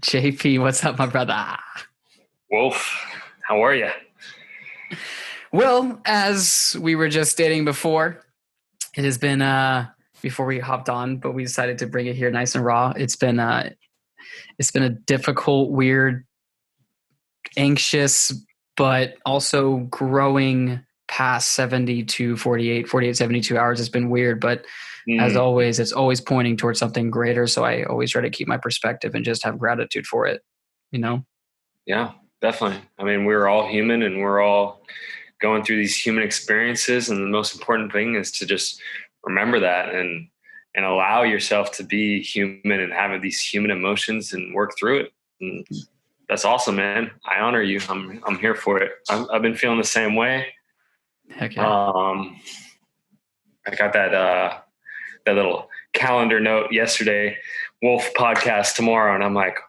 JP, what's up, my brother? Wolf, how are you? Well, as we were just stating before, it has been before we hopped on, but we decided to bring it here nice and raw. It's been a difficult, weird, anxious, but also growing past 70 to 48, 72 hours has been weird, but as always, it's always pointing towards something greater. So I always try to keep my perspective and just have gratitude for it, you know? Yeah, definitely. I mean, we're all human and we're all going through these human experiences. And the most important thing is to just remember that and allow yourself to be human and have these human emotions and work through it. And that's awesome, man. I honor you. I'm here for it. I've been feeling the same way. Heck yeah. I got that little calendar note yesterday, Wolf podcast tomorrow. And I'm like,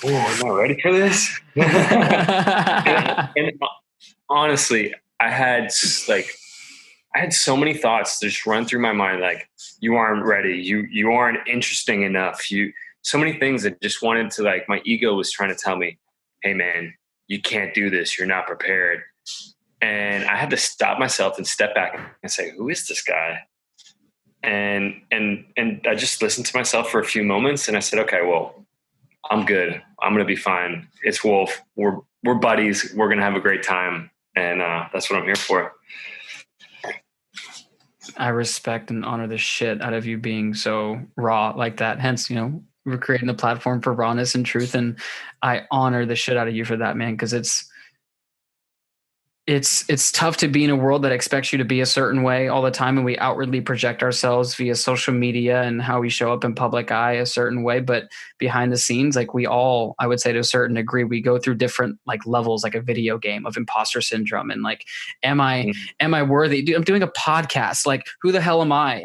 oh, am I ready for this? and honestly, I had so many thoughts just run through my mind. Like, you aren't ready. You aren't interesting enough. So many things that just wanted to, like, my ego was trying to tell me, hey man, you can't do this. You're not prepared. And I had to stop myself and step back and say, who is this guy? And I just listened to myself for a few moments and I said, okay, well, I'm good. I'm going to be fine. It's Wolf. We're buddies. We're going to have a great time. And that's what I'm here for. I respect and honor the shit out of you being so raw like that. Hence, we're creating the platform for rawness and truth. And I honor the shit out of you for that, man. Cause it's tough to be in a world that expects you to be a certain way all the time. And we outwardly project ourselves via social media and how we show up in public eye a certain way. But behind the scenes, like, we all, I would say to a certain degree, we go through different like levels, like a video game of imposter syndrome. And like, am I worthy? Dude, I'm doing a podcast. Like, who the hell am I?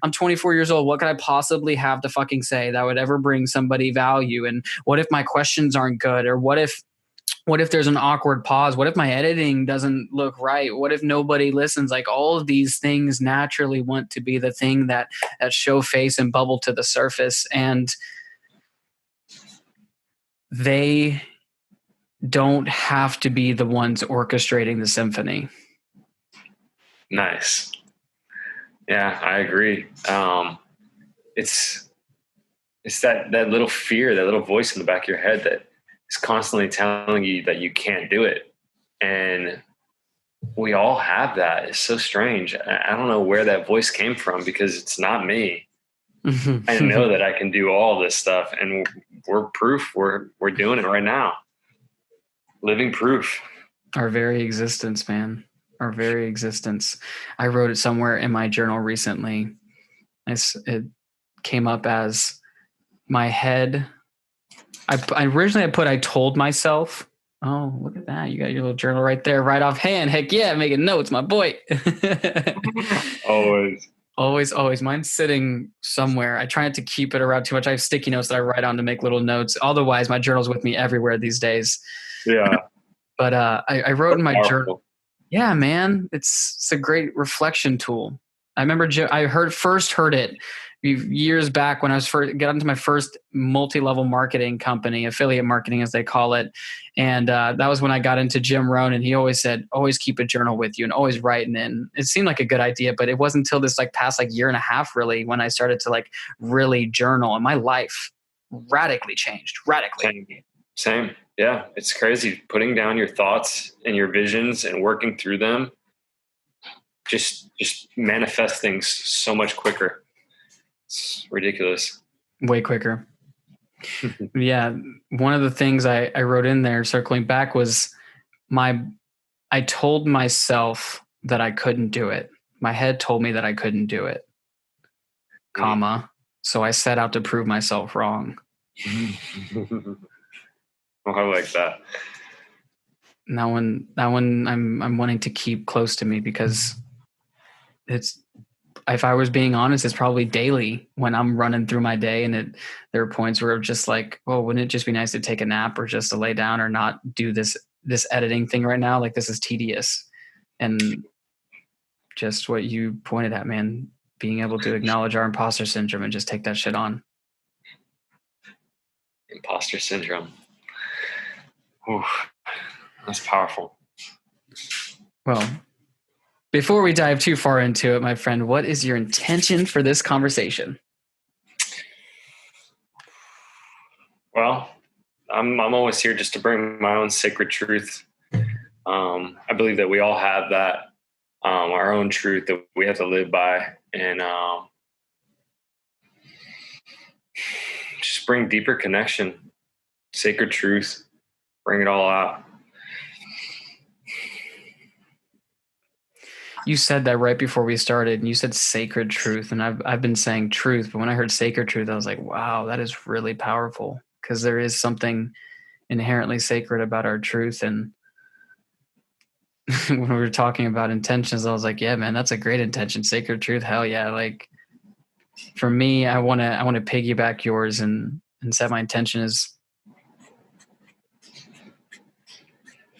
I'm 24 years old. What could I possibly have to fucking say that would ever bring somebody value? And what if my questions aren't good? Or what if there's an awkward pause? What if my editing doesn't look right? What if nobody listens? Like, all of these things naturally want to be the thing that show face and bubble to the surface. And they don't have to be the ones orchestrating the symphony. Nice. Yeah, I agree. It's that little fear, that little voice in the back of your head that is constantly telling you that you can't do it. And we all have that. It's so strange. I don't know where that voice came from because it's not me. I know that I can do all this stuff, and we're proof. We're doing it right now. Living proof. Our very existence, man. Our very existence. I wrote it somewhere in my journal recently. It came up as my head. I originally put, I told myself. Oh, look at that. You got your little journal right there, right offhand. Heck yeah, making notes, my boy. Always. Mine's sitting somewhere. I try not to keep it around too much. I have sticky notes that I write on to make little notes. Otherwise, my journal's with me everywhere these days. Yeah. But I wrote in my journal. Yeah, man. It's a great reflection tool. I remember I first heard it years back when I was got into my first multi-level marketing company, affiliate marketing as they call it. And that was when I got into Jim Rohn, and he always said, always keep a journal with you and always write in. It seemed like a good idea, but it wasn't until this like past like year and a half really when I started to like really journal, and my life radically changed. Same. Yeah. It's crazy. Putting down your thoughts and your visions and working through them just manifest things so much quicker. It's ridiculous. Way quicker. Yeah. One of the things I wrote in there circling back was I told myself that I couldn't do it. My head told me that I couldn't do it, comma. So I set out to prove myself wrong. Oh, I like that. That one I'm wanting to keep close to me because if I was being honest, it's probably daily when I'm running through my day, and there are points where I'm just like, well, wouldn't it just be nice to take a nap or just to lay down or not do this editing thing right now? Like, this is tedious. And just what you pointed at, man, being able to acknowledge our imposter syndrome and just take that shit on. Imposter syndrome. Ooh, that's powerful. Well, before we dive too far into it, my friend, what is your intention for this conversation? Well, I'm always here just to bring my own sacred truth. I believe that we all have that, our own truth that we have to live by, and just bring deeper connection, sacred truth, bring it all out. You said that right before we started, and you said sacred truth, and I've been saying truth, but when I heard sacred truth, I was like, wow, that is really powerful, because there is something inherently sacred about our truth. And when we were talking about intentions, I was like, yeah, man, that's a great intention. Sacred truth. Hell yeah. Like for me, I want to piggyback yours and set my intention is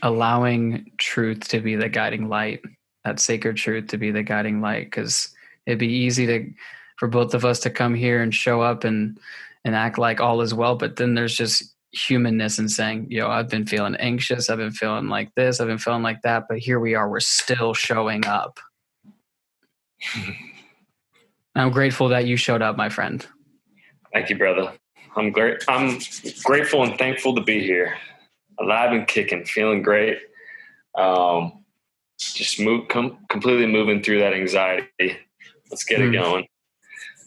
allowing truth to be the guiding light, that sacred truth to be the guiding light. Cause it'd be easy for both of us to come here and show up and act like all is well. But then there's just humanness and saying, I've been feeling anxious. I've been feeling like this. I've been feeling like that. But here we are. We're still showing up. I'm grateful that you showed up, my friend. Thank you, brother. I'm grateful and thankful to be here, alive and kicking, feeling great. Just completely moving through that anxiety. Let's get it going.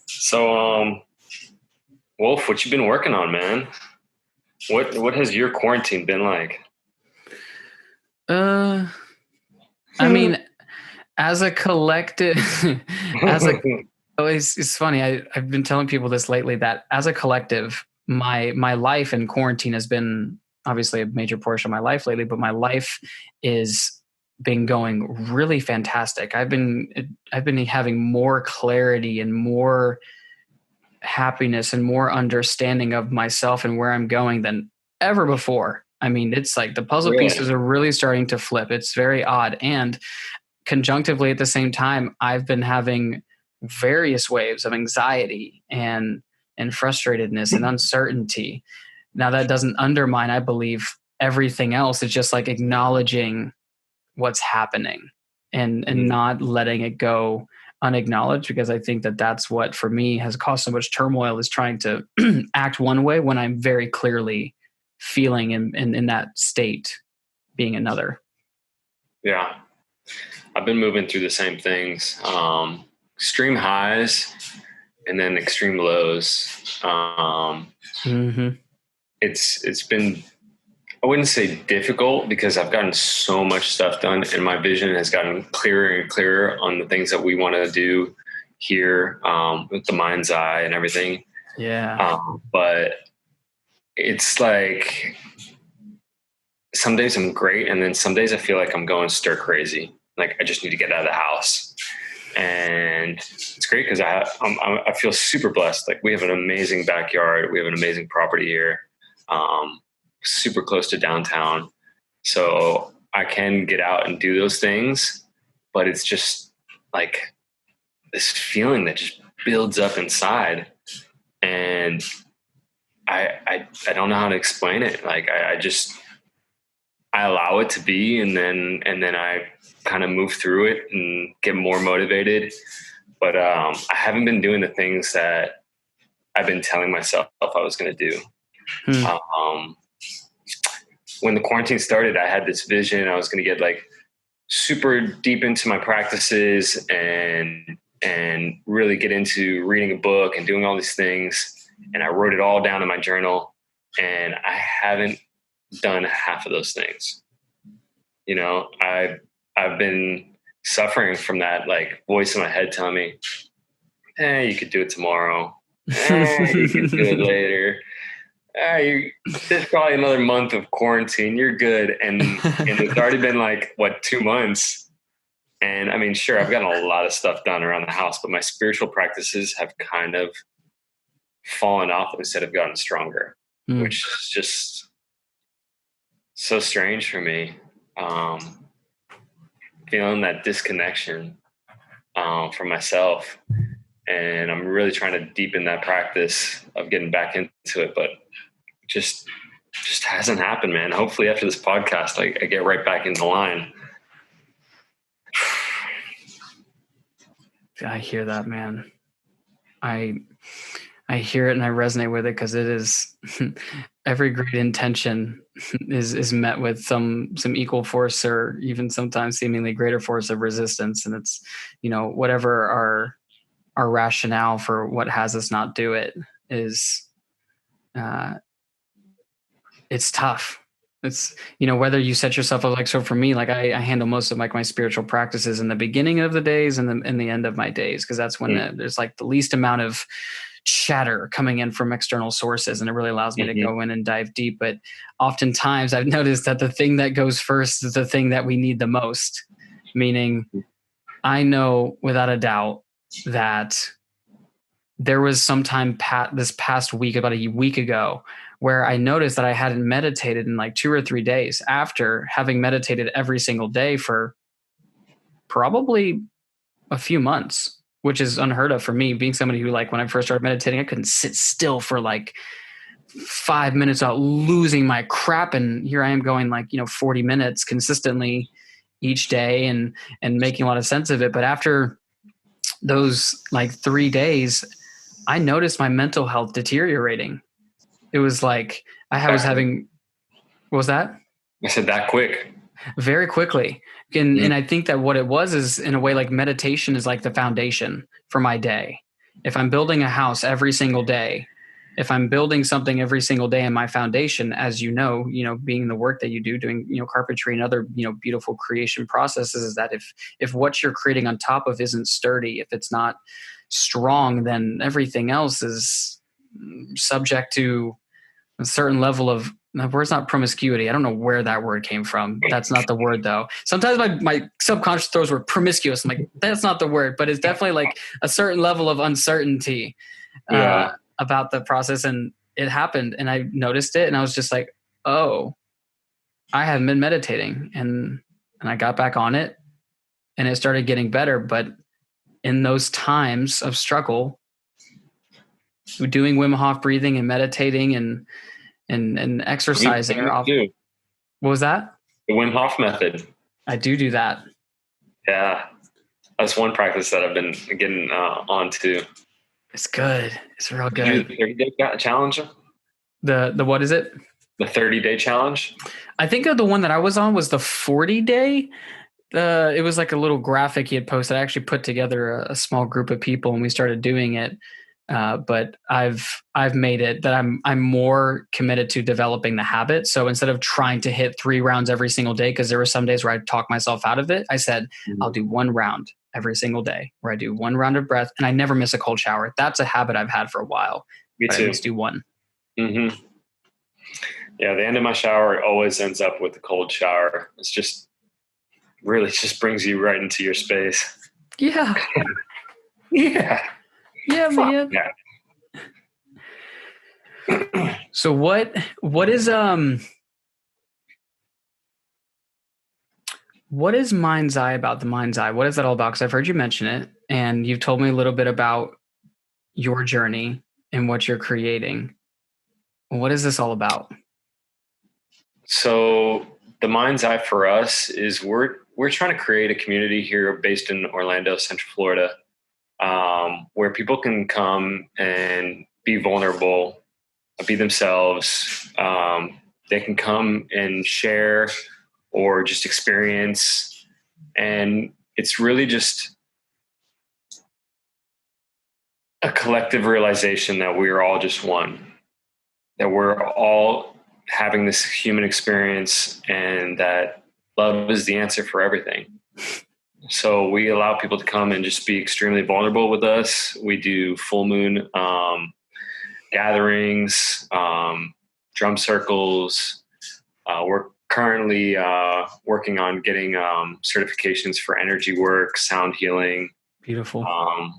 So, Wolf, what you been working on, man? What has your quarantine been like? I mean, as a collective, it's funny. I've been telling people this lately that as a collective, my life in quarantine has been obviously a major portion of my life lately, but my life is been going really fantastic. I've been having more clarity and more happiness and more understanding of myself and where I'm going than ever before. I mean, it's like the puzzle pieces are really starting to flip. It's very odd. And conjunctively at the same time, I've been having various waves of anxiety and frustratedness and uncertainty. Now that doesn't undermine, I believe, everything else. It's just like acknowledging what's happening and not letting it go unacknowledged, because I think that that's what for me has caused so much turmoil, is trying to act one way when I'm very clearly feeling in that state being another. Yeah. I've been moving through the same things. Extreme highs and then extreme lows. It's been, I wouldn't say difficult, because I've gotten so much stuff done and my vision has gotten clearer and clearer on the things that we want to do here, with the Mindseye and everything. Yeah. But it's like some days I'm great, and then some days I feel like I'm going stir crazy. Like I just need to get out of the house. And it's great because I feel super blessed. Like we have an amazing backyard. We have an amazing property here, super close to downtown. So I can get out and do those things, but it's just like this feeling that just builds up inside. And I don't know how to explain it. Like I allow it to be, and then I kind of move through it and get more motivated. But I haven't been doing the things that I've been telling myself I was going to do. When the quarantine started, I had this vision. I was going to get like super deep into my practices and really get into reading a book and doing all these things. And I wrote it all down in my journal, and I haven't done half of those things. You know, I've been suffering from that like voice in my head telling me, "Hey, you could do it tomorrow. Hey, you can do it later. There's probably another month of quarantine. You're good." And it's already been like 2 months. And I mean, sure, I've gotten a lot of stuff done around the house, but my spiritual practices have kind of fallen off instead of gotten stronger, which is just so strange for me. Feeling that disconnection from myself. And I'm really trying to deepen that practice of getting back into it, but just hasn't happened, man. Hopefully after this podcast, I get right back in the line. I hear that, man. I hear it and I resonate with it, because it is every great intention is met with some equal force, or even sometimes seemingly greater force of resistance. And it's, whatever our rationale for what has us not do it is, it's tough. It's, whether you set yourself up, like, so for me, like I handle most of my spiritual practices in the beginning of the days and in the end of my days. Cause that's when there's like the least amount of chatter coming in from external sources. And it really allows me to go in and dive deep. But oftentimes I've noticed that the thing that goes first is the thing that we need the most. Meaning, I know without a doubt that there was some time this past week, about a week ago, where I noticed that I hadn't meditated in like 2 or 3 days, after having meditated every single day for probably a few months, which is unheard of for me, being somebody who, like, when I first started meditating, I couldn't sit still for like 5 minutes without losing my crap. And here I am going like, 40 minutes consistently each day and making a lot of sense of it. But after those like 3 days, I noticed my mental health deteriorating. It was like was having, what was that? I said that quick. Very quickly. And I think that what it was is, in a way, like, meditation is like the foundation for my day. If I'm building a house every single day, if I'm building something every single day in my foundation, as being the work that you do, doing, carpentry and other, beautiful creation processes, is that if what you're creating on top of isn't sturdy, if it's not strong, then everything else is subject to a certain level of, the word's not promiscuity. I don't know where that word came from. That's not the word, though. Sometimes my subconscious throws word promiscuous. I'm like, that's not the word, but it's definitely like a certain level of uncertainty about the process. And it happened, and I noticed it, and I was just like, oh, I haven't been meditating. And I got back on it, and it started getting better. But in those times of struggle, doing Wim Hof breathing and meditating and exercising. What was that? The Wim Hof Method. I do that. Yeah. That's one practice that I've been getting onto. It's good. It's real good. The 30-day challenge? The what is it? The 30-day challenge? I think the one that I was on was the 40-day. It was like a little graphic he had posted. I actually put together a small group of people, and we started doing it. But I've made it that I'm more committed to developing the habit. So instead of trying to hit 3 rounds every single day, because there were some days where I'd talk myself out of it, I said, I'll do 1 round every single day, where I do 1 round of breath, and I never miss a cold shower. That's a habit I've had for a while. Me too. I at least do 1. Mm-hmm. Yeah, the end of my shower always ends up with a cold shower. It's just really just brings you right into your space. Yeah. Yeah. Yeah, man. Yeah. So what is Mindseye about? The Mindseye, what is that all about? Because I've heard you mention it, and you've told me a little bit about your journey and what you're creating. What is this all about? So the Mindseye for us is we're trying to create a community here based in Orlando, Central Florida, where people can come and be vulnerable, be themselves. They can come and share or just experience. And it's really just a collective realization that we are all just one, that we're all having this human experience, and that love is the answer for everything. So we allow people to come and just be extremely vulnerable with us. We do full moon gatherings, drum circles. We're currently working on getting certifications for energy work, sound healing. Beautiful.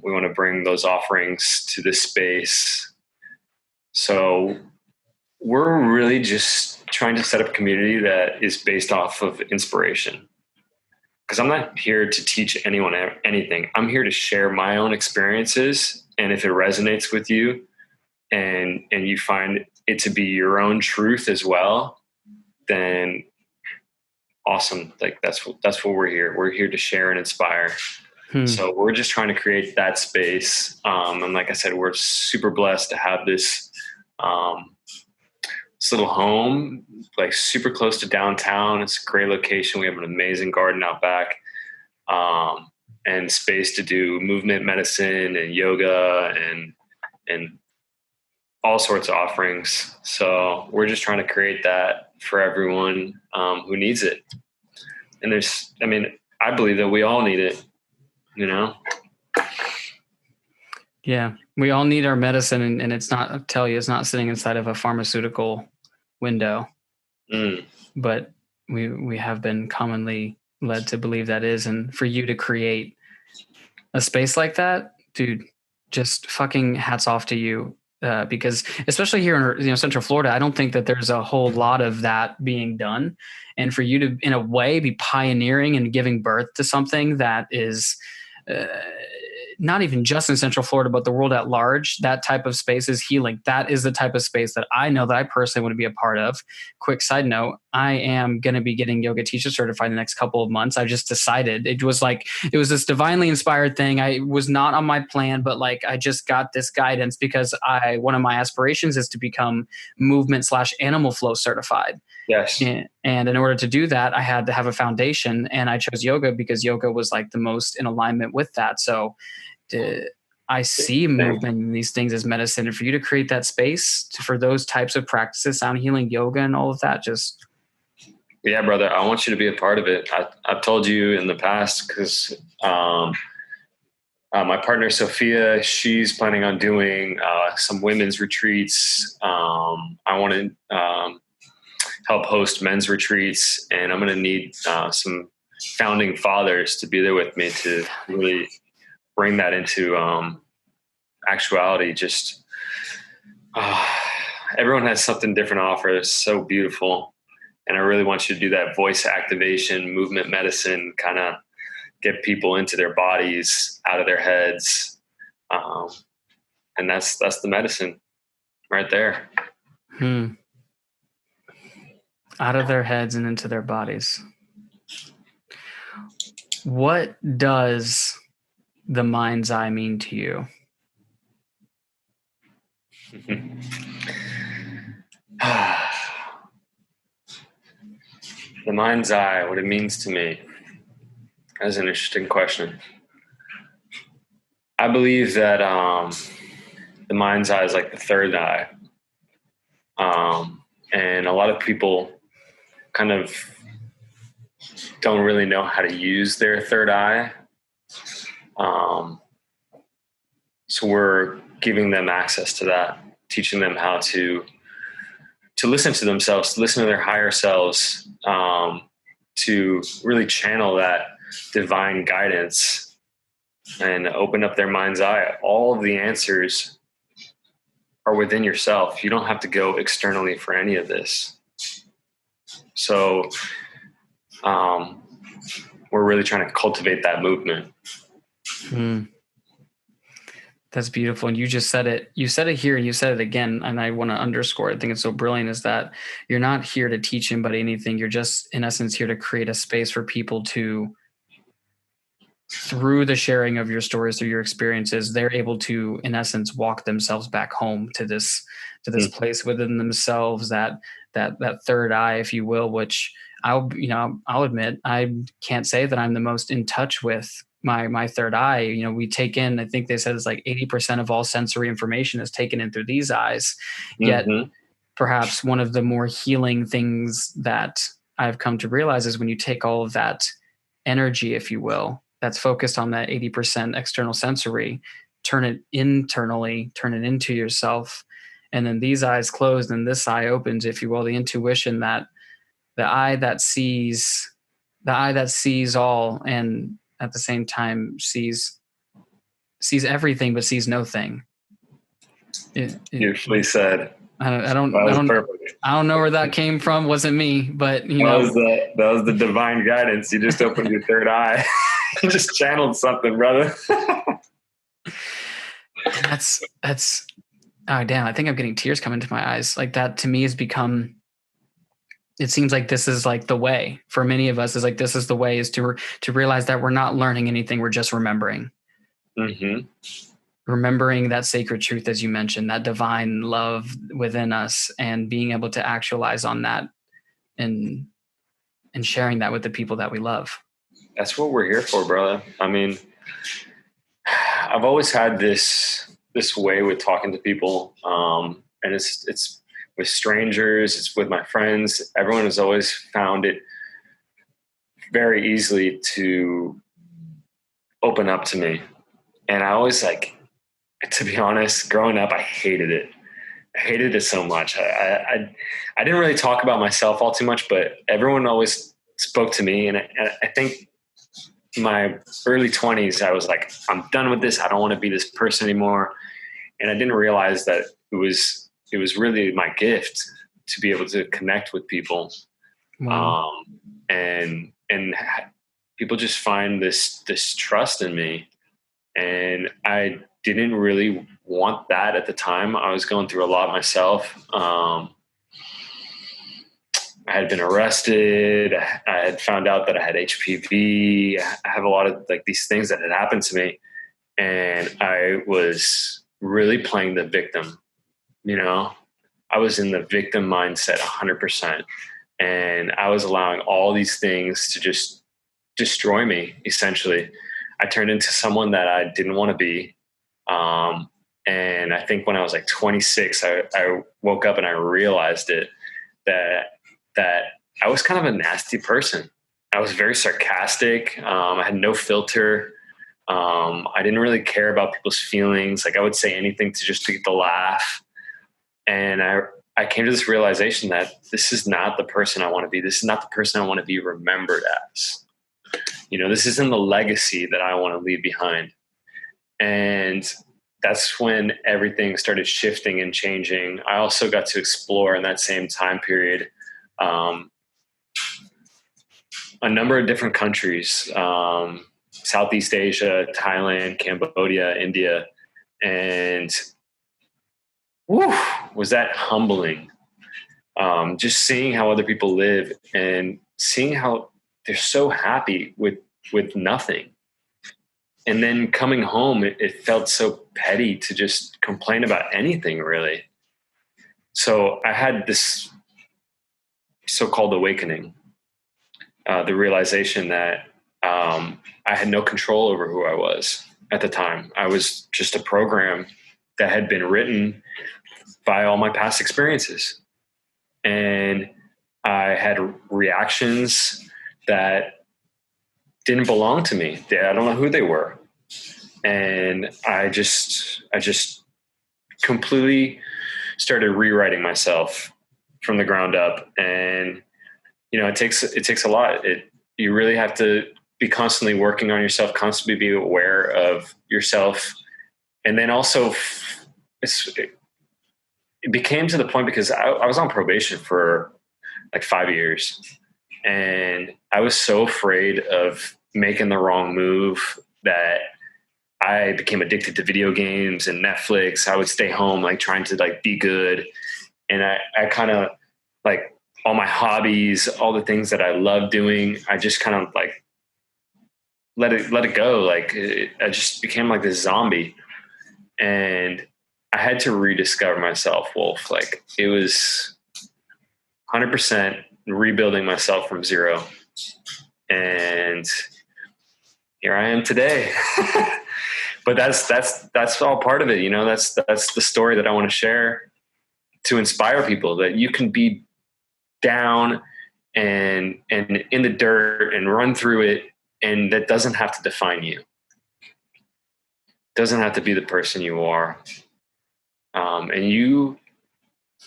We want to bring those offerings to this space. So we're really just trying to set up a community that is based off of inspiration. Because I'm not here to teach anyone anything. I'm here to share my own experiences. And if it resonates with you, and you find it to be your own truth as well, then awesome. Like that's what we're here. We're here to share and inspire. So we're just trying to create that space. And like I said, we're super blessed to have this, this little home, like super close to downtown. It's a great location. We have an amazing garden out back, and space to do movement medicine and yoga and all sorts of offerings. So we're just trying to create that for everyone who needs it. And I believe that we all need it, you know? Yeah, we all need our medicine, and it's not, I'll tell you, it's not sitting inside of a pharmaceutical window, but we have been commonly led to believe that is. And for you to create a space like that, dude, just fucking hats off to you. Because especially here in Central Florida, I don't think that there's a whole lot of that being done. And for you to, in a way, be pioneering and giving birth to something that is not even just in Central Florida, but the world at large, that type of space is healing. That is the type of space that I know that I personally want to be a part of. Quick side note, I am going to be getting yoga teacher certified in the next couple of months. I just decided it was this divinely inspired thing. I was not on my plan, but like I just got this guidance because one of my aspirations is to become movement/animal flow certified. Yes. And in order to do that, I had to have a foundation, and I chose yoga because yoga was like the most in alignment with that. So I see movement in these things as medicine. And for you to create that space for those types of practices, sound healing, yoga, and all of that, just. Yeah, brother, I want you to be a part of it. I've told you in the past because my partner, Sophia, she's planning on doing some women's retreats. I want to help host men's retreats, and I'm going to need some founding fathers to be there with me to really bring that into actuality. Just everyone has something different to offer. It's so beautiful. And I really want you to do that voice activation, movement medicine, kind of get people into their bodies, out of their heads. And that's the medicine right there. Out of their heads and into their bodies. What does the Mindseye mean to you? The Mindseye, what it means to me. That's an interesting question. I believe that the Mindseye is like the third eye. And a lot of people kind of don't really know how to use their third eye. So we're giving them access to that, teaching them how to listen to themselves, to listen to their higher selves, to really channel that divine guidance and open up their mind's eye. All of the answers are within yourself. You don't have to go externally for any of this. So we're really trying to cultivate that movement. That's beautiful. And you just said it. You said it here and you said it again. And I want to underscore it. I think it's so brilliant is that you're not here to teach anybody anything. You're just, in essence, here to create a space for people to, through the sharing of your stories, through your experiences, they're able to, in essence, walk themselves back home to this place within themselves, that third eye, if you will, which I'll admit, I can't say that I'm the most in touch with my third eye. You know, we take in, I think they said it's like 80% of all sensory information is taken in through these eyes. Yet perhaps one of the more healing things that I've come to realize is when you take all of that energy, if you will, that's focused on that 80% external sensory, turn it internally, turn it into yourself. And then these eyes closed and this eye opens, if you will, the intuition, that the eye that sees all, and at the same time sees everything, but sees no thing. Beautifully said. I don't know where that came from. Wasn't me, but that was the divine guidance. You just opened your third eye. You just channeled something, brother. That's Oh, damn. I think I'm getting tears coming to my eyes. Like that to me has become, it seems like this is like the way for many of us is like, this is the way is to realize that we're not learning anything. We're just remembering. Mm-hmm. Remembering that sacred truth, as you mentioned, that divine love within us, and being able to actualize on that and sharing that with the people that we love. That's what we're here for, brother. I mean, I've always had this way with talking to people, and it's with strangers, it's with my friends. Everyone has always found it very easily to open up to me, and I always to be honest, growing up, I hated it. I hated it so much. I didn't really talk about myself all too much, but everyone always spoke to me, and I think my early 20s, I was like, I'm done with this. I don't want to be this person anymore. And I didn't realize that it was really my gift to be able to connect with people. Wow. And people just find this trust in me. And I didn't really want that at the time. I was going through a lot myself. I had been arrested. I had found out that I had HPV. I have a lot of these things that had happened to me. And I was really playing the victim, I was in the victim mindset 100%. And I was allowing all these things to just destroy me, essentially. I turned into someone that I didn't want to be. And I think when I was 26, I woke up and I realized it, that I was kind of a nasty person. I was very sarcastic. I had no filter. I didn't really care about people's feelings. I would say anything to get the laugh. And I came to this realization that this is not the person I want to be. This is not the person I want to be remembered as. This isn't the legacy that I want to leave behind. And that's when everything started shifting and changing. I also got to explore in that same time period a number of different countries, Southeast Asia, Thailand, Cambodia, India. And was that humbling. Just seeing how other people live and seeing how they're so happy with nothing. And then coming home, it felt so petty to just complain about anything, really. So I had this so-called awakening, the realization that I had no control over who I was at the time. I was just a program that had been written by all my past experiences. And I had reactions that didn't belong to me. I don't know who they were. And I just completely started rewriting myself from the ground up. And, it takes a lot. You really have to be constantly working on yourself, constantly be aware of yourself. And then also it became to the point because I was on probation for 5 years, and I was so afraid of making the wrong move that I became addicted to video games and Netflix. I would stay home, trying to be good. And I kind of all my hobbies, all the things that I love doing, I just kind of let it go. I just became this zombie, and I had to rediscover myself, Wolf. It was 100% rebuilding myself from zero. And here I am today. But that's all part of it. That's the story that I want to share to inspire people, that you can be down and in the dirt and run through it. And that doesn't have to define you. Doesn't have to be the person you are. And you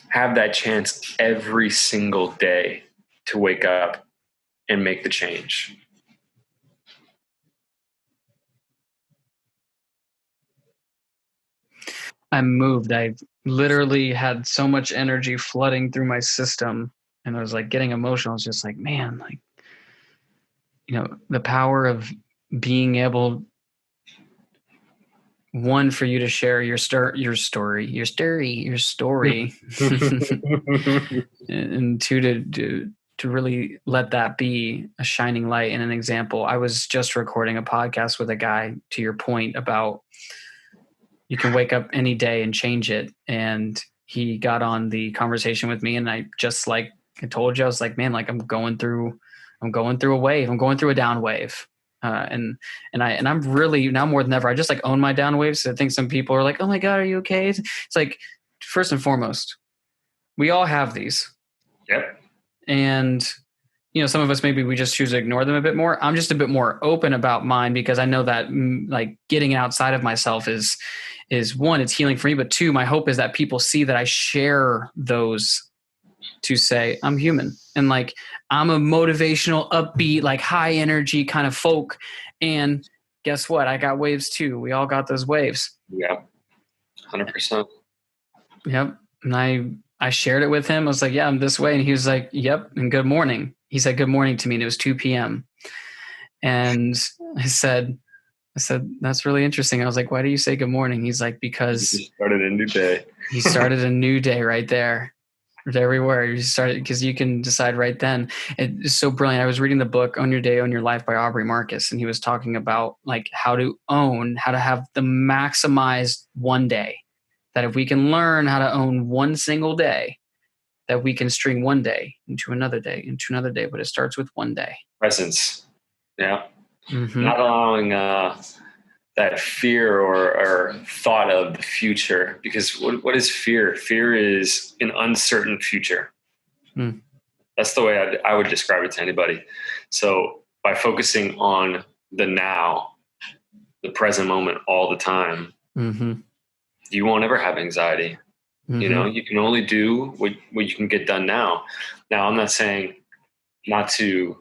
have that chance every single day to wake up and make the change. I'm moved. I've literally had so much energy flooding through my system, and I was getting emotional. I was just man, the power of being able one, for you to share your story, and two, to really let that be a shining light and an example. I was just recording a podcast with a guy, to your point about you can wake up any day and change it. And he got on the conversation with me, and I just, like I told you, I was like, man, like I'm going through a wave. I'm going through a down wave. And I'm really, now more than ever, I just like own my down waves. I think some people are like, oh my God, are you okay? It's like, first and foremost, we all have these. Yep. And, some of us, maybe we just choose to ignore them a bit more. I'm just a bit more open about mine, because I know that like getting outside of myself is one, it's healing for me. But two, my hope is that people see that I share those to say I'm human, and like I'm a motivational, upbeat, like high energy kind of folk. And guess what? I got waves too. We all got those waves. Yeah. 100%. Yep. And I shared it with him. I was like, yeah, I'm this way. And he was like, yep. And good morning. He said, good morning to me. And it was 2 p.m. And I said, that's really interesting. I was like, why do you say good morning? He's like, because you started a new day. He started a new day right there. Everywhere you started, because you can decide right then. It's so brilliant. I was reading the book Own Your Day, Own Your Life by Aubrey Marcus, and he was talking about like how to have the maximized one day. That if we can learn how to own one single day, that we can string one day into another day, but it starts with one day. Presence. Yeah. Mm-hmm. Not allowing that fear or thought of the future, because what is fear? Fear is an uncertain future. Mm. That's the way I would describe it to anybody. So by focusing on the now, the present moment all the time, mm-hmm. you won't ever have anxiety. Mm-hmm. You can only do what you can get done now. Now, I'm not saying not to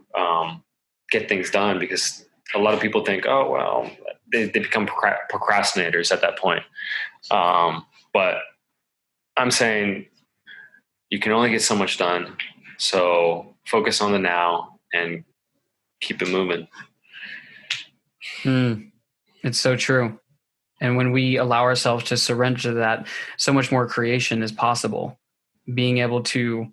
get things done, because a lot of people think, oh, well, they become procrastinators at that point. But I'm saying you can only get so much done. So focus on the now and keep it moving. It's so true. And when we allow ourselves to surrender to that, so much more creation is possible. Being able to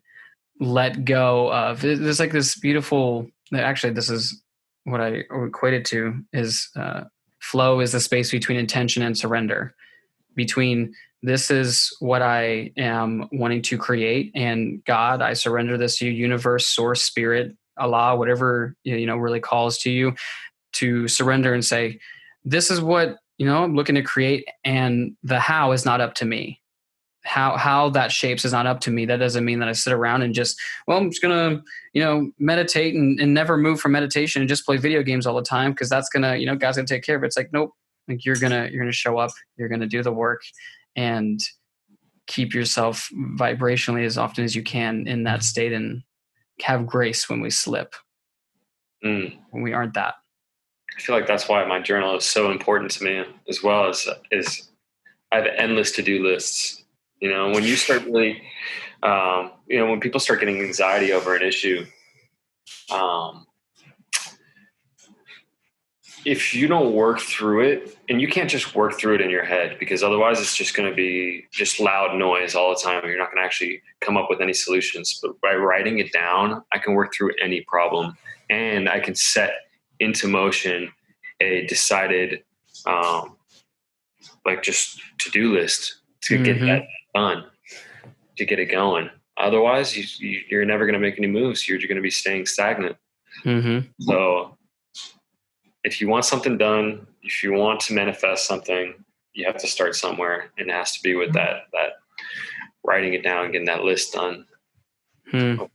let go of, there's like this beautiful, actually, this is what I equate it to, is flow is the space between intention and surrender. Between this is what I am wanting to create, and God, I surrender this to you, universe, source, spirit, Allah, whatever, really calls to you, to surrender and say, this is what, I'm looking to create, and the how is not up to me. How that shapes is not up to me. That doesn't mean that I sit around and just, I'm just going to, meditate and never move from meditation and just play video games all the time, because that's going to, God's going to take care of it. It's like, nope, like you're going to show up, you're going to do the work, and keep yourself vibrationally as often as you can in that state, and have grace when we slip, when we aren't that. I feel like that's why my journal is so important to me, as well as I have endless to-do lists. When you start really, when people start getting anxiety over an issue, if you don't work through it, and you can't just work through it in your head, because otherwise it's just going to be just loud noise all the time, and you're not going to actually come up with any solutions. But by writing it down, I can work through any problem, and I can set into motion a decided, just to-do list to get that done, to get it going. Otherwise, you're never going to make any moves. You're going to be staying stagnant. Mm-hmm. So if you want something done, if you want to manifest something, you have to start somewhere, and it has to be with that writing it down, getting that list done. Yeah.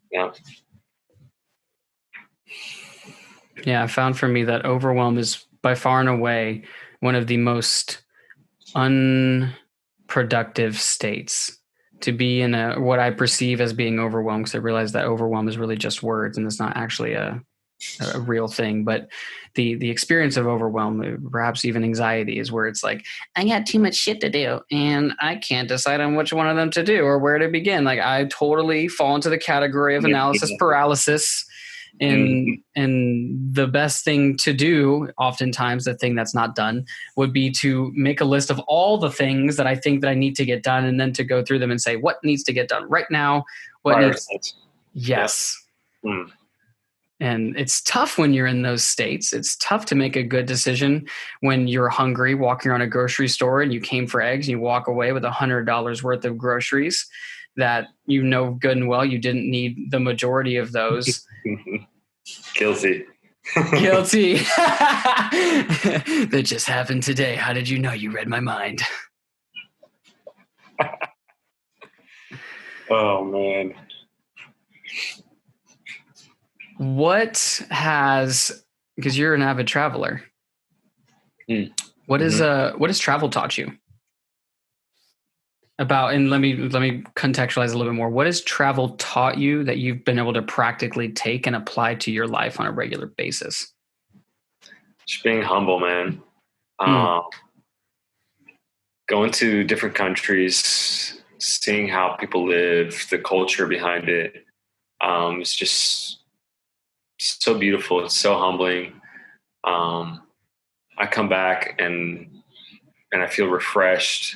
Yeah, I found for me that overwhelm is by far and away one of the most unproductive states to be in, what I perceive as being overwhelmed, because I realize that overwhelm is really just words, and it's not actually a real thing. But the experience of overwhelm, perhaps even anxiety, is where it's like, I got too much shit to do, and I can't decide on which one of them to do or where to begin. Like, I totally fall into the category of analysis paralysis. And the best thing to do, oftentimes the thing that's not done, would be to make a list of all the things that I think that I need to get done, and then to go through them and say, what needs to get done right now? What needs? Yes. Yeah. And it's tough when you're in those states. It's tough to make a good decision when you're hungry, walking around a grocery store, and you came for eggs, and you walk away with $100 worth of groceries that you know good and well you didn't need the majority of those. Guilty. Guilty. That just happened today. How did you know? You read my mind. Oh, man. What has, because you're an avid traveler, what has travel taught you about? And let me contextualize a little bit more. What has travel taught you that you've been able to practically take and apply to your life on a regular basis? Just being humble, man. Going to different countries, seeing how people live, the culture behind it. It's just so beautiful. It's so humbling. I come back and I feel refreshed.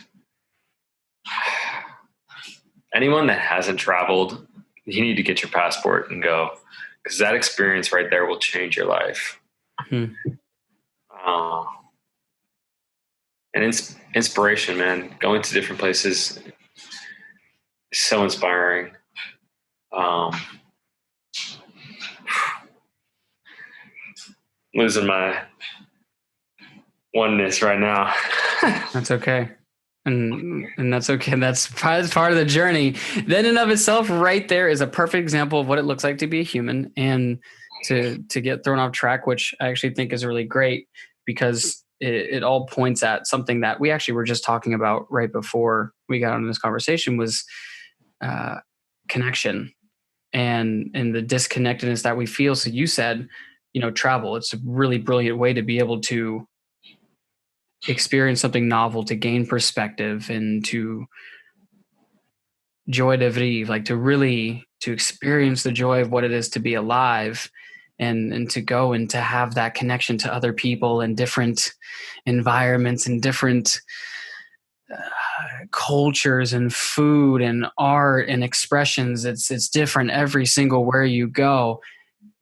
Anyone that hasn't traveled, you need to get your passport and go, because that experience right there will change your life. And inspiration, man. Going to different places is so inspiring. Losing my oneness right now. That's okay. And that's okay. That's part of the journey. Then in of itself, right there is a perfect example of what it looks like to be a human and to get thrown off track, which I actually think is really great, because it all points at something that we actually were just talking about right before we got on this conversation, was connection and the disconnectedness that we feel. So you said, travel, it's a really brilliant way to be able to experience something novel, to gain perspective, and to joy de vivre, like to experience the joy of what it is to be alive, and to go and to have that connection to other people and different environments and different cultures and food and art and expressions. It's different every single where you go.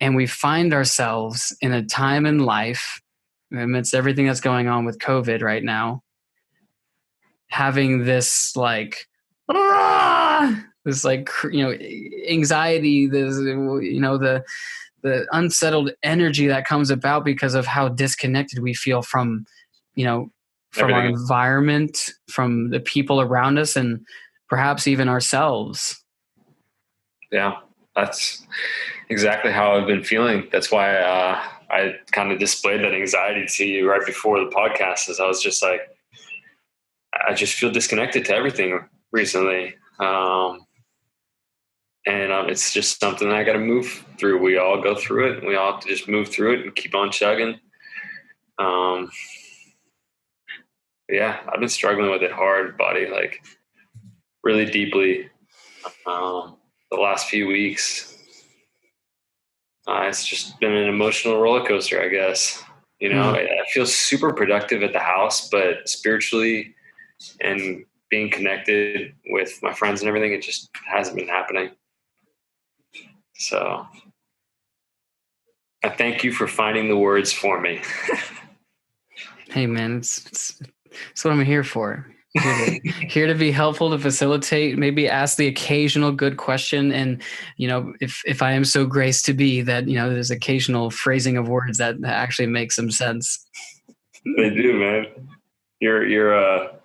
And we find ourselves in a time in life, amidst everything that's going on with COVID right now, having this anxiety, the unsettled energy that comes about because of how disconnected we feel from our environment, from the people around us, and perhaps even ourselves. Yeah, that's exactly how I've been feeling. That's why I kind of displayed that anxiety to you right before the podcast, as I was just like, I just feel disconnected to everything recently. And it's just something I got to move through. We all go through it. We all have to just move through it and keep on chugging. Yeah, I've been struggling with it hard, buddy, like really deeply the last few weeks. It's just been an emotional roller coaster, I guess. I feel super productive at the house, but spiritually and being connected with my friends and everything, it just hasn't been happening. So I thank you for finding the words for me. Hey, man, it's what I'm here for. Here to be helpful, to facilitate, maybe ask the occasional good question. And, if I am so graced to be that, there's occasional phrasing of words that actually make some sense. They do, man. You're a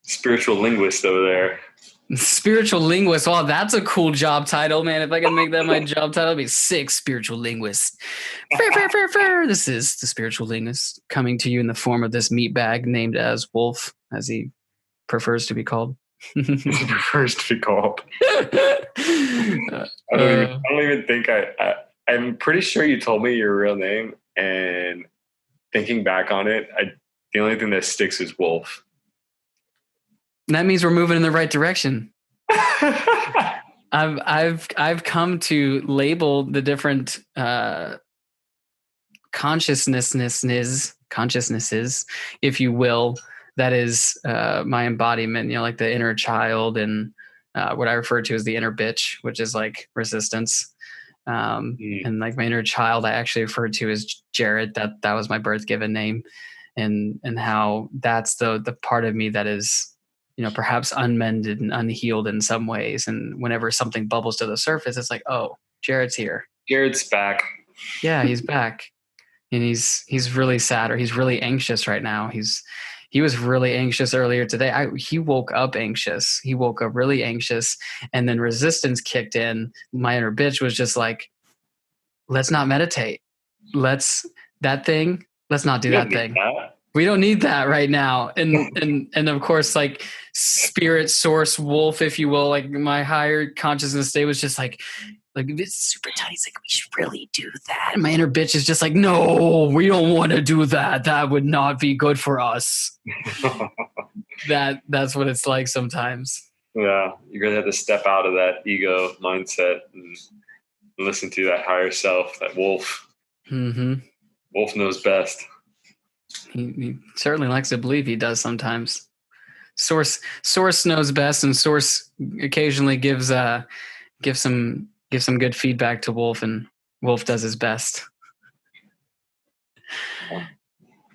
spiritual linguist over there. Spiritual linguist. Wow, that's a cool job title, man. If I can make that my job title, it'd be 6 spiritual linguists. This is the spiritual linguist coming to you in the form of this meat bag named as Wolf, as he prefers to be called. Prefers to be called. I don't even think I'm pretty sure you told me your real name, and thinking back on it, the only thing that sticks is Wolf. That means we're moving in the right direction. I've come to label the different consciousnesses, if you will. That is my embodiment, like the inner child, and what I refer to as the inner bitch, which is like resistance. And like my inner child, I actually refer to as Jared. That was my birth given name, and how that's the part of me that is, perhaps unmended and unhealed in some ways. And whenever something bubbles to the surface, it's like, oh, Jared's here. Jared's back. Yeah, he's back. And he's really sad, or he's really anxious right now. He was really anxious earlier today. He woke up anxious. He woke up really anxious, and then resistance kicked in. My inner bitch was just like, let's not meditate. Let's not do that thing. We don't need that right now. And of course, like spirit source wolf, if you will, like my higher consciousness state was just like it's super tiny. It's like, we should really do that. And my inner bitch is just like, no, we don't want to do that. That would not be good for us. That's what it's like sometimes. Yeah. You're going to have to step out of that ego mindset and listen to that higher self, that wolf. Mm-hmm. Wolf knows best. He certainly likes to believe he does sometimes. Source knows best, and Source occasionally gives some good feedback to Wolf, and Wolf does his best.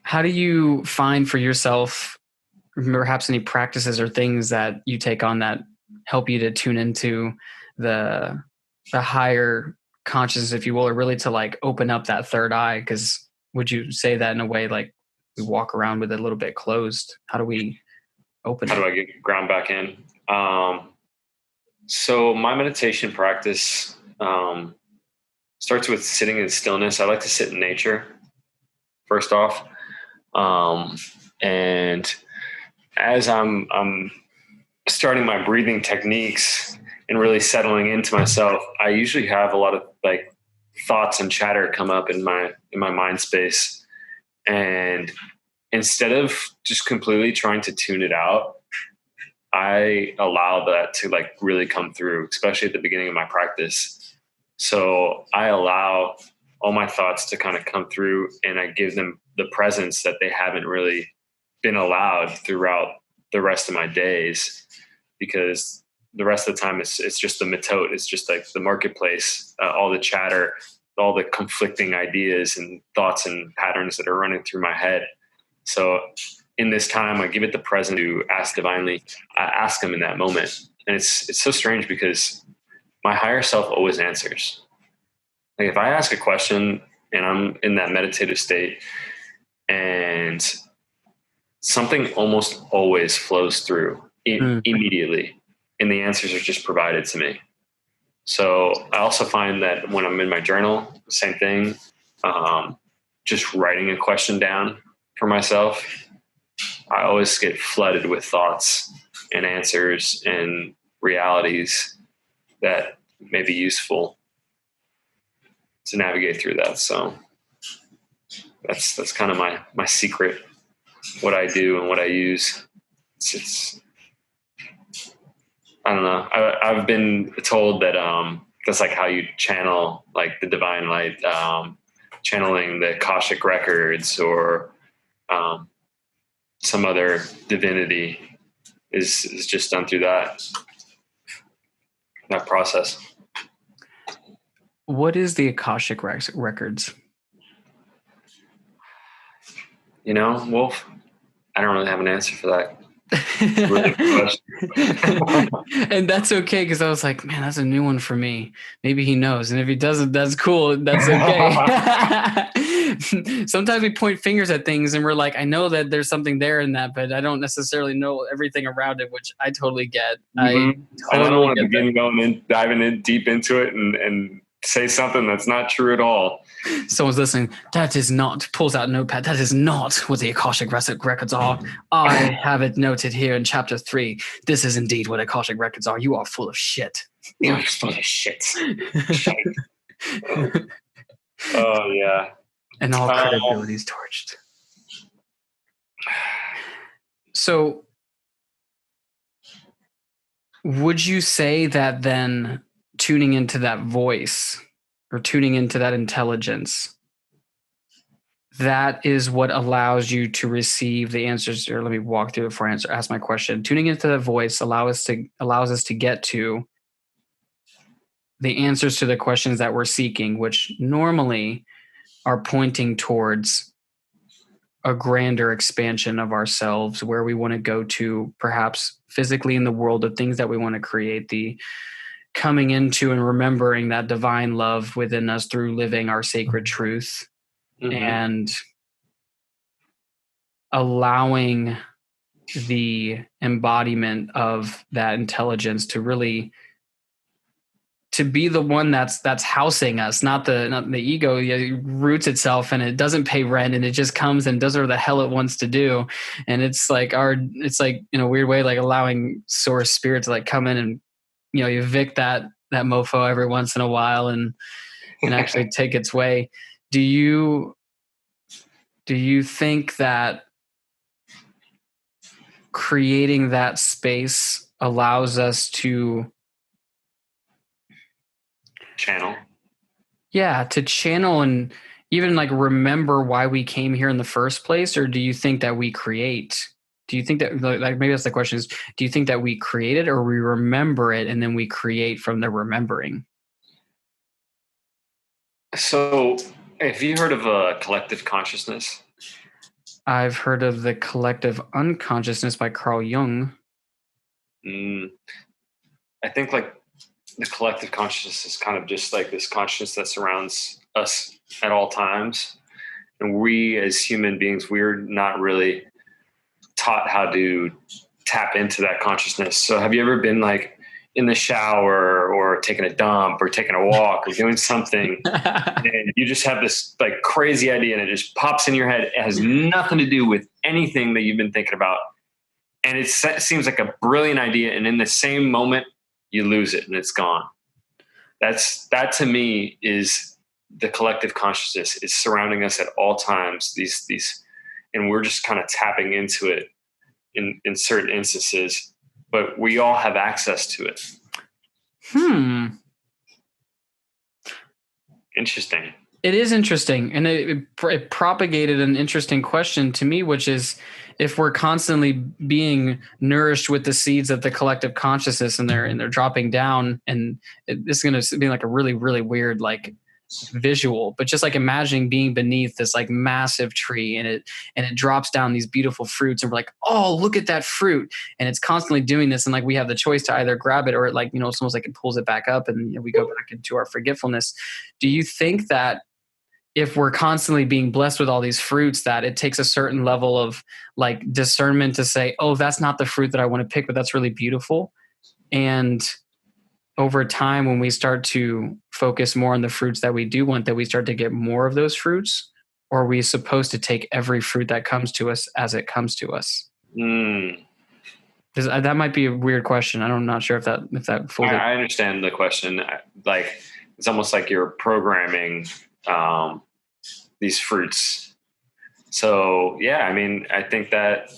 How do you find for yourself perhaps any practices or things that you take on that help you to tune into the higher consciousness, if you will, or really to like open up that third eye? Because would you say that in a way like we walk around with it a little bit closed? How do we open it? How do I get ground back in? So my meditation practice starts with sitting in stillness. I like to sit in nature first off. And as I'm starting my breathing techniques and really settling into myself, I usually have a lot of like thoughts and chatter come up in my mind space. And instead of just completely trying to tune it out, I allow that to like really come through, especially at the beginning of my practice. So I allow all my thoughts to kind of come through, and I give them the presence that they haven't really been allowed throughout the rest of my days, because the rest of the time it's just the method. It's just like the marketplace, all the chatter, all the conflicting ideas and thoughts and patterns that are running through my head. So in this time, I give it the present to ask divinely. I ask him in that moment. And it's so strange because my higher self always answers. Like if I ask a question and I'm in that meditative state, and something almost always flows through immediately, and the answers are just provided to me. So I also find that when I'm in my journal, same thing, just writing a question down for myself, I always get flooded with thoughts and answers and realities that may be useful to navigate through that. So that's kind of my secret, what I do and what I use. It's I don't know. I've been told that that's like how you channel like the divine light, channeling the Akashic Records or some other divinity is just done through that process. What is the Akashic Records? Wolf, I don't really have an answer for that. And that's okay, because I was like, man, that's a new one for me. Maybe he knows, and if he doesn't, that's cool. That's okay. Sometimes we point fingers at things and we're like, I know that there's something there in that, but I don't necessarily know everything around it, which I totally get. Mm-hmm. I don't want to begin going in, diving in deep into it and say something that's not true at all. Someone's listening. That is not, pulls out a notepad. That is not what the Akashic Records are. I have it noted here in chapter 3. This is indeed what Akashic Records are. You are full of shit. You're full of shit. Oh, yeah. And all credibility is torched. So would you say that then tuning into that voice or tuning into that intelligence, that is what allows you to receive the answers. Or let me walk through it before I ask my question. Tuning into that voice allows us to get to the answers to the questions that we're seeking, which normally are pointing towards a grander expansion of ourselves, where we want to go to, perhaps physically in the world of things that we want to create, the coming into and remembering that divine love within us through living our sacred truth, and allowing the embodiment of that intelligence to really to be the one that's housing us, not the ego. It roots itself and it doesn't pay rent, and it just comes and does whatever the hell it wants to do. And it's like in a weird way, like allowing source spirit to like come in and, evict that mofo every once in a while and actually take its way. Do you think that creating that space allows us to channel? Yeah, to channel and even like remember why we came here in the first place? Or do you think that we create? Do you think that, like, maybe that's the question is, do you think that we create it or we remember it and then we create from the remembering? So have you heard of a collective consciousness? I've heard of the Collective Unconsciousness by Carl Jung. I think like the collective consciousness is kind of just like this consciousness that surrounds us at all times. And we as human beings, we're not really taught how to tap into that consciousness. So have you ever been like in the shower or taking a dump or taking a walk or doing something and you just have this like crazy idea and it just pops in your head? It has nothing to do with anything that you've been thinking about. And it seems like a brilliant idea. And in the same moment, you lose it and it's gone. That to me is the collective consciousness is surrounding us at all times. These, and we're just kind of tapping into it in certain instances, but we all have access to it. Interesting. It is interesting. And it propagated an interesting question to me, which is, if we're constantly being nourished with the seeds of the collective consciousness and they're dropping down, and it's going to be like a really, really weird, like, visual, but just like imagining being beneath this like massive tree and it drops down these beautiful fruits and we're like, oh, look at that fruit. And it's constantly doing this. And like, we have the choice to either grab it or it, like, it's almost like it pulls it back up and we go back into our forgetfulness. Do you think that if we're constantly being blessed with all these fruits, that it takes a certain level of like discernment to say, oh, that's not the fruit that I want to pick, but that's really beautiful? And over time, when we start to focus more on the fruits that we do want, that we start to get more of those fruits? Or are we supposed to take every fruit that comes to us as it comes to us? That might be a weird question. I'm not sure if that fully. I understand the question. Like, it's almost like you're programming these fruits. So yeah, I mean, I think that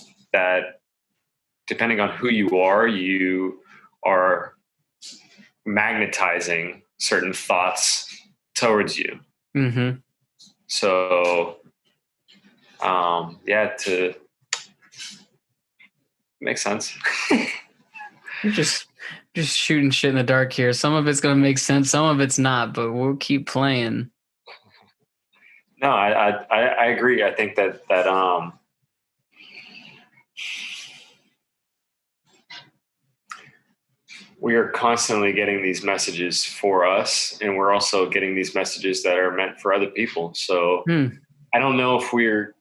depending on who you are magnetizing certain thoughts towards you. So to makes sense. You're just shooting shit in the dark here. Some of it's going to make sense, some of it's not, but we'll keep playing. No, I agree. I think that we are constantly getting these messages for us, and we're also getting these messages that are meant for other people. So I don't know if we're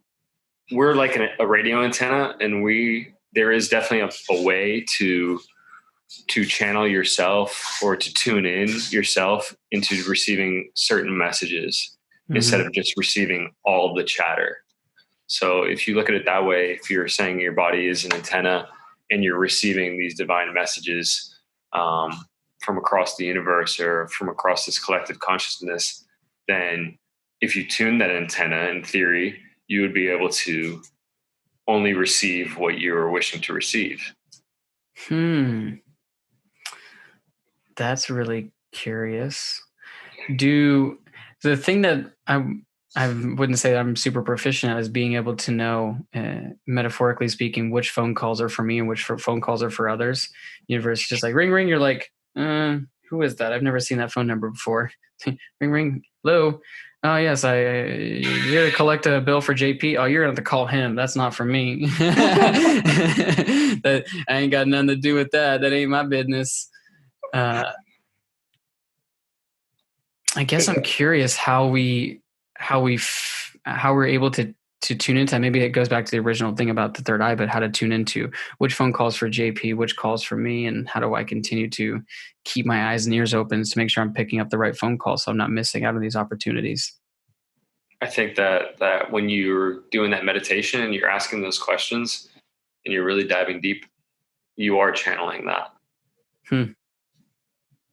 like a radio antenna, and there is definitely a way to channel yourself or to tune in yourself into receiving certain messages instead of just receiving all the chatter. So if you look at it that way, if you're saying your body is an antenna and you're receiving these divine messages from across the universe or from across this collective consciousness, then if you tune that antenna, in theory, you would be able to only receive what you were wishing to receive. That's really curious. Do the thing that I wouldn't say I'm super proficient at is being able to know, metaphorically speaking, which phone calls are for me and which phone calls are for others. Universe just like ring ring. You're like, who is that? I've never seen that phone number before. Ring ring. Hello. Oh yes, you're here to collect a bill for JP. Oh, you're gonna have to call him. That's not for me. That I ain't got nothing to do with that. That ain't my business. I guess I'm curious how we're able to tune into that. Maybe it goes back to the original thing about the third eye, but how to tune into which phone calls for JP, which calls for me, and how do I continue to keep my eyes and ears open to make sure I'm picking up the right phone call so I'm not missing out on these opportunities. I think that when you're doing that meditation and you're asking those questions and you're really diving deep, you are channeling that.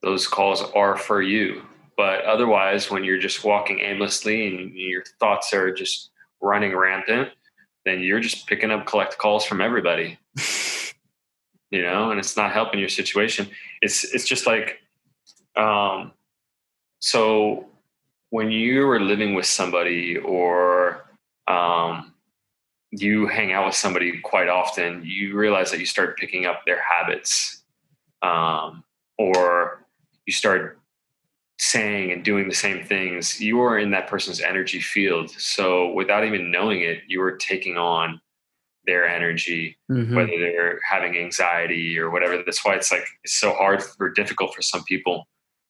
Those calls are for you. But otherwise, when you're just walking aimlessly and your thoughts are just running rampant, then you're just picking up collect calls from everybody, and it's not helping your situation. It's just like, so when you are living with somebody or you hang out with somebody quite often, you realize that you start picking up their habits, or you start saying and doing the same things. You are in that person's energy field. So without even knowing it, you are taking on their energy, whether they're having anxiety or whatever. That's why it's so hard or difficult for some people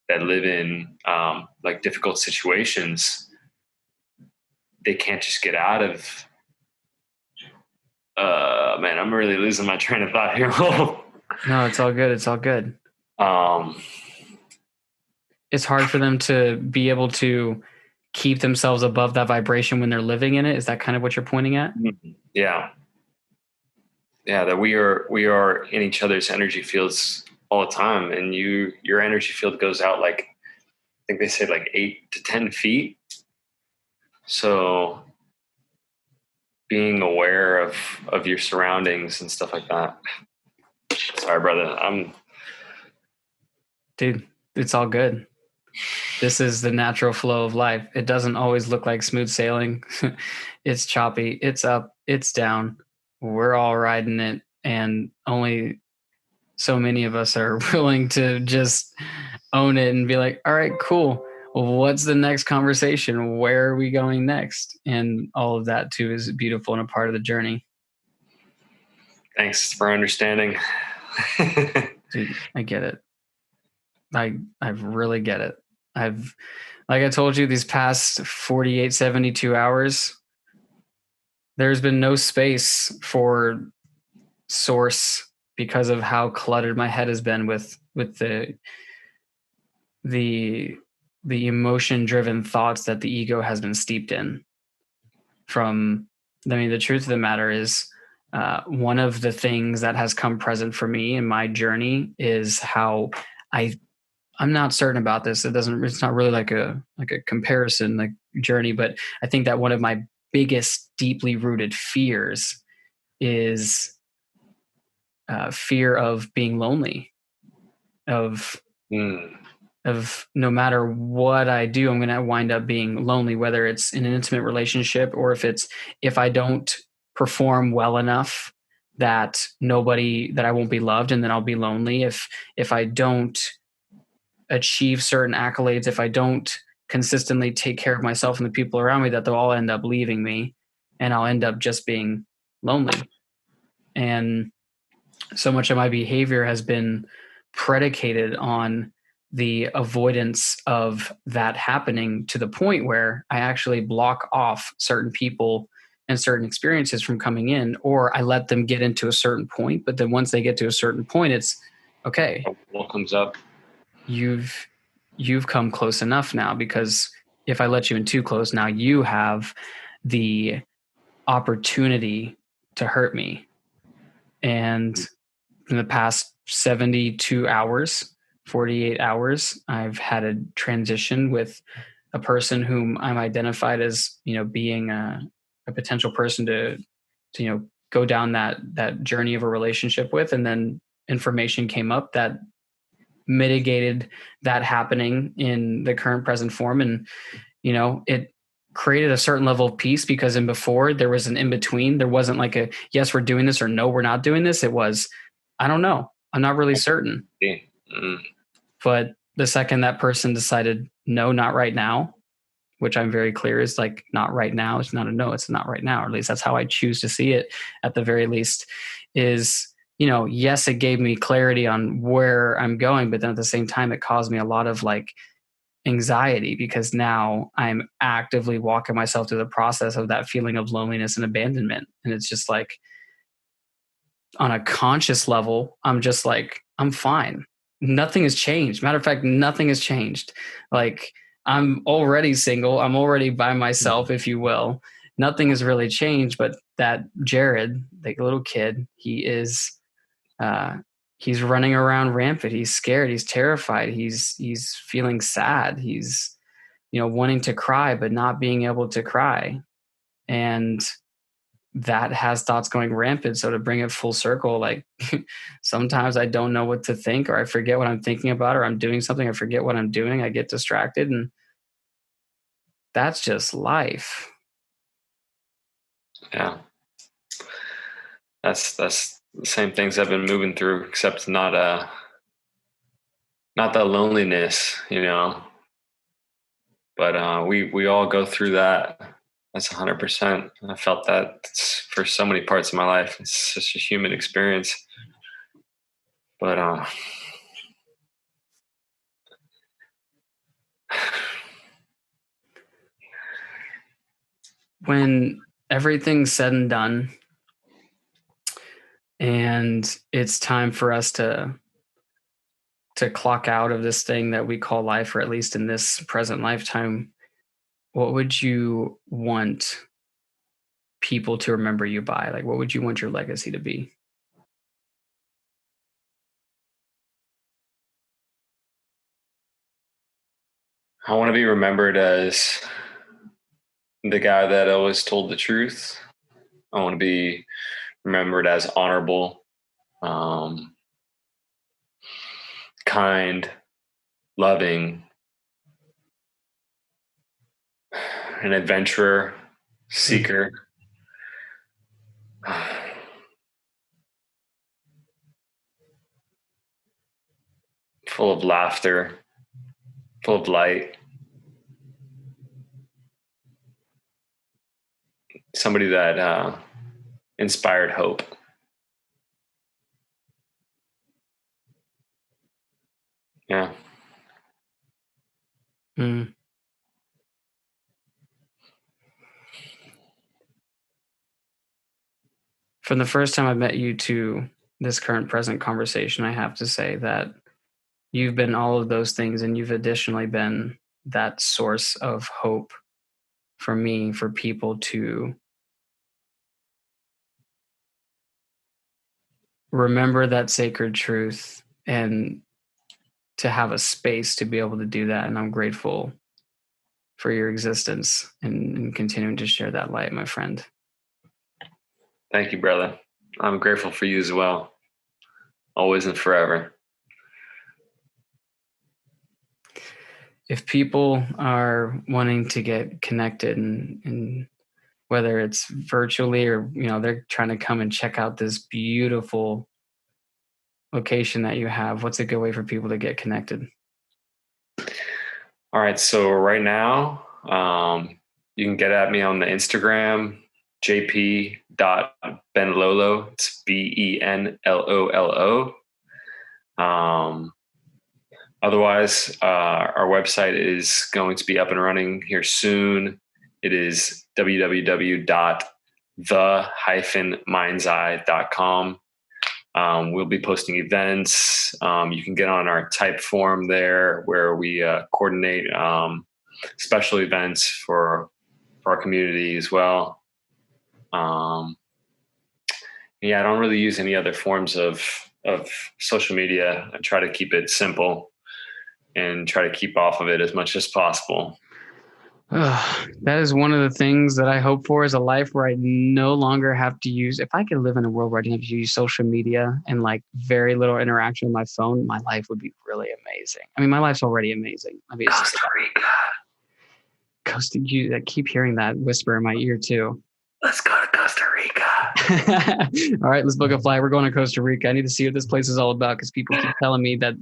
that live in like difficult situations. They can't just get out of, man, I'm really losing my train of thought here. No, it's all good. It's all good. It's hard for them to be able to keep themselves above that vibration when they're living in it. Is that kind of what you're pointing at? Yeah. Yeah. That we are in each other's energy fields all the time. And your energy field goes out I think they say 8 to 10 feet. So being aware of your surroundings and stuff like that. Sorry, brother. Dude, it's all good. This is the natural flow of life. It doesn't always look like smooth sailing. It's choppy. It's up. It's down. We're all riding it. And only so many of us are willing to just own it and be like, all right, cool. Well, what's the next conversation? Where are we going next? And all of that too is beautiful and a part of the journey. Thanks for understanding. Dude, I get it. I really get it. Like I told you, these past 48, 72 hours, there's been no space for source because of how cluttered my head has been with the emotion driven thoughts that the ego has been steeped in. The truth of the matter is, one of the things that has come present for me in my journey is how I'm not certain about this. It's not really like a comparison journey, but I think that one of my biggest deeply rooted fears is fear of being lonely, of no matter what I do, I'm going to wind up being lonely, whether it's in an intimate relationship or if I don't perform well enough that I won't be loved, and then I'll be lonely. If I don't achieve certain accolades, if I don't consistently take care of myself and the people around me, that they'll all end up leaving me and I'll end up just being lonely. And so much of my behavior has been predicated on the avoidance of that happening, to the point where I actually block off certain people and certain experiences from coming in, or I let them get into a certain point. But then once they get to a certain point, it's okay. What comes up? You've come close enough now, because if I let you in too close, now you have the opportunity to hurt me. And in the past 72 hours, 48 hours, I've had a transition with a person whom I'm identified as, being a potential person to go down that journey of a relationship with. And then information came up that mitigated that happening in the current present form. And, it created a certain level of peace, because in before there was an in between. There wasn't like a, yes, we're doing this, or no, we're not doing this. It was, I don't know. I'm not really certain. Mm. But the second that person decided, no, not right now, which I'm very clear is like, not right now. It's not a no, it's not right now. Or at least that's how I choose to see it at the very least. Is, yes, it gave me clarity on where I'm going, but then at the same time, it caused me a lot of like anxiety, because now I'm actively walking myself through the process of that feeling of loneliness and abandonment. And it's just like, on a conscious level, I'm just like, I'm fine. Nothing has changed. Matter of fact, nothing has changed. Like, I'm already single. I'm already by myself, if you will. Nothing has really changed, but that Jared, the little kid, he's running around rampant. He's scared. He's terrified. He's feeling sad. He's, wanting to cry, but not being able to cry. And that has thoughts going rampant. So to bring it full circle, like sometimes I don't know what to think, or I forget what I'm thinking about, or I'm doing something, I forget what I'm doing. I get distracted, and that's just life. Yeah. That's the same things I've been moving through, except not the loneliness, but we all go through that. That's 100%. I felt that for so many parts of my life. It's such a human experience. But when everything's said and done, and it's time for us to clock out of this thing that we call life, or at least in this present lifetime, what would you want people to remember you by? Like, what would you want your legacy to be? I want to be remembered as the guy that always told the truth. I want to be remembered as honorable, kind, loving, an adventurer, seeker. Full of laughter, full of light. Somebody that inspired hope. Yeah. Mm. From the first time I met you to this current present conversation, I have to say that you've been all of those things, and you've additionally been that source of hope for me, for people to remember that sacred truth, and to have a space to be able to do that. And I'm grateful for your existence, and continuing to share that light, my friend. Thank you, brother. I'm grateful for you as well. Always and forever. If people are wanting to get connected, and whether it's virtually, or they're trying to come and check out this beautiful location that you have, what's a good way for people to get connected? All right. So right now, you can get at me on the Instagram, jp.benlolo. It's BENLOLO. Otherwise, our website is going to be up and running here soon. It is www.the-mindseye.com. We'll be posting events. You can get on our type form there, where we coordinate special events for our community as well. Yeah, I don't really use any other forms of social media. I try to keep it simple and try to keep off of it as much as possible. That is one of the things that I hope for, is a life where I no longer have to use, if I could live in a world where I didn't have to use social media and like very little interaction with my phone, my life would be really amazing. I mean, my life's already amazing. I mean, Costa Rica. I keep hearing that whisper in my ear too. Let's go to Costa Rica. All right, let's book a flight. We're going to Costa Rica. I need to see what this place is all about, because people keep telling me that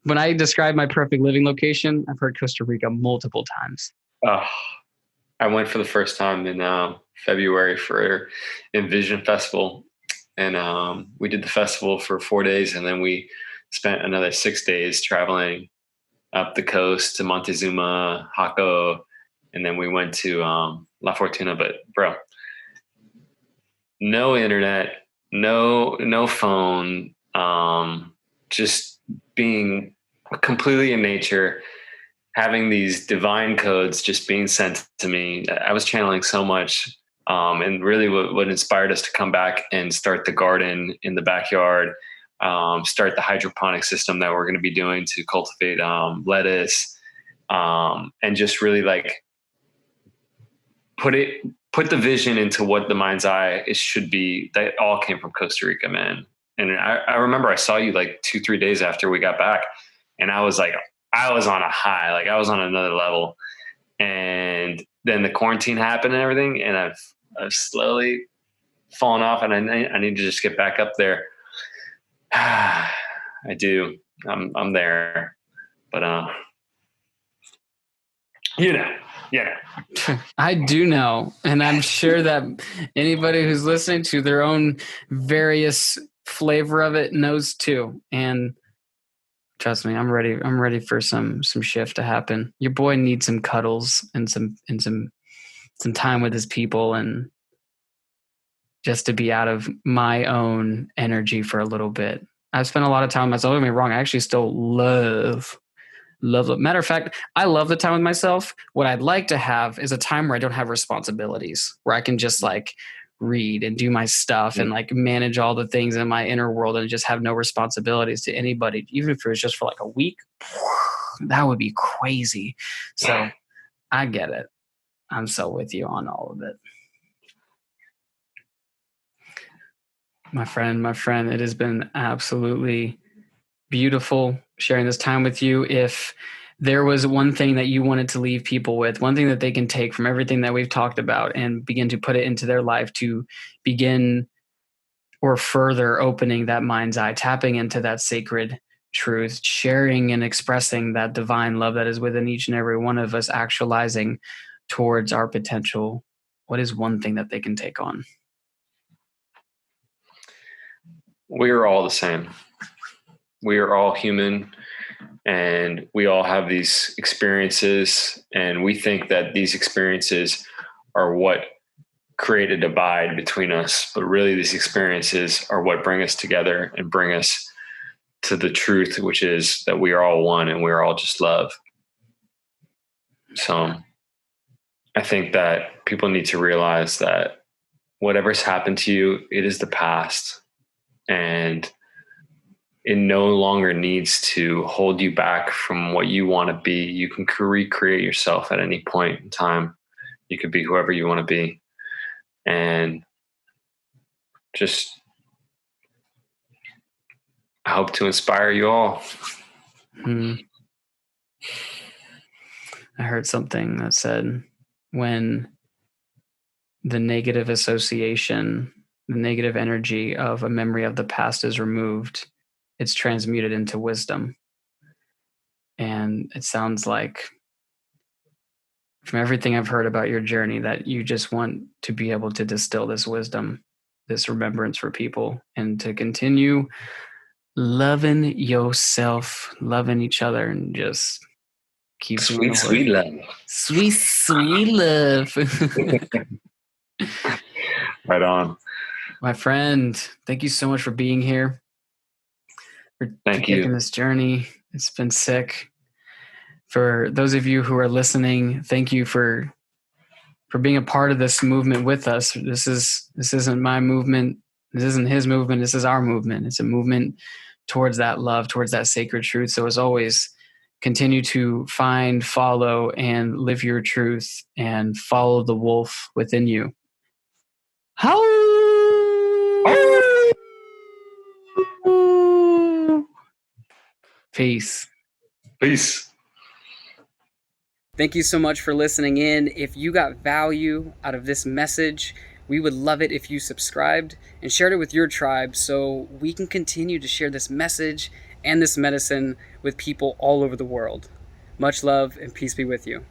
when I describe my perfect living location, I've heard Costa Rica multiple times. Oh, I went for the first time in February for Envision Festival, and we did the festival for 4 days, and then we spent another 6 days traveling up the coast to Montezuma, Jaco, and then we went to La Fortuna. But bro, no internet, no phone, just being completely in nature, having these divine codes just being sent to me. I was channeling so much. And really what inspired us to come back and start the garden in the backyard, start the hydroponic system that we're going to be doing to cultivate lettuce, and just really like put the vision into what the Mindseye should be. That all came from Costa Rica, man. And I remember I saw you like 2-3 days after we got back, and I was like, I was on a high, like I was on another level. And then the quarantine happened and everything, and I've slowly fallen off, and I need to just get back up there. I do. I'm there, but yeah. I do know, and I'm sure that anybody who's listening to their own various flavor of it knows too. And trust me, I'm ready. I'm ready for some shift to happen. Your boy needs some cuddles and some time with his people, and just to be out of my own energy for a little bit. I've spent a lot of time with myself. Don't get me wrong. I actually still love. Matter of fact, I love the time with myself. What I'd like to have is a time where I don't have responsibilities, where I can just like read and do my stuff and like manage all the things in my inner world and just have no responsibilities to anybody, even if it was just for like a week. That would be crazy. So I get it. I'm so with you on all of it. My friend, it has been absolutely beautiful sharing this time with you. If there was one thing that you wanted to leave people with, one thing that they can take from everything that we've talked about and begin to put it into their life to begin or further opening that mind's eye, tapping into that sacred truth, sharing and expressing that divine love that is within each and every one of us, actualizing towards our potential, what is one thing that they can take on? We are all the same. We are all human, and we all have these experiences, and we think that these experiences are what create a divide between us, but really these experiences are what bring us together and bring us to the truth, which is that we are all one and we're all just love. So I think that people need to realize that whatever's happened to you, it is the past, and it no longer needs to hold you back from what you want to be. You can recreate yourself at any point in time. You could be whoever you want to be. And just, I hope to inspire you all. I heard something that said, when the negative association, the negative energy of a memory of the past is removed, it's transmuted into wisdom. And it sounds like, from everything I've heard about your journey, that you just want to be able to distill this wisdom, this remembrance for people, and to continue loving yourself, loving each other, and just keep doing sweet love. Sweet love. Right on. My friend, thank you so much for being here. For taking this journey. It's been sick. For those of you who are listening, thank you for being a part of this movement with us. This isn't my movement. This isn't his movement. This is our movement. It's a movement towards that love, towards that sacred truth. So as always, continue to find, follow, and live your truth and follow the wolf within you. How? Peace. Peace. Thank you so much for listening in. If you got value out of this message, we would love it if you subscribed and shared it with your tribe so we can continue to share this message and this medicine with people all over the world. Much love and peace be with you.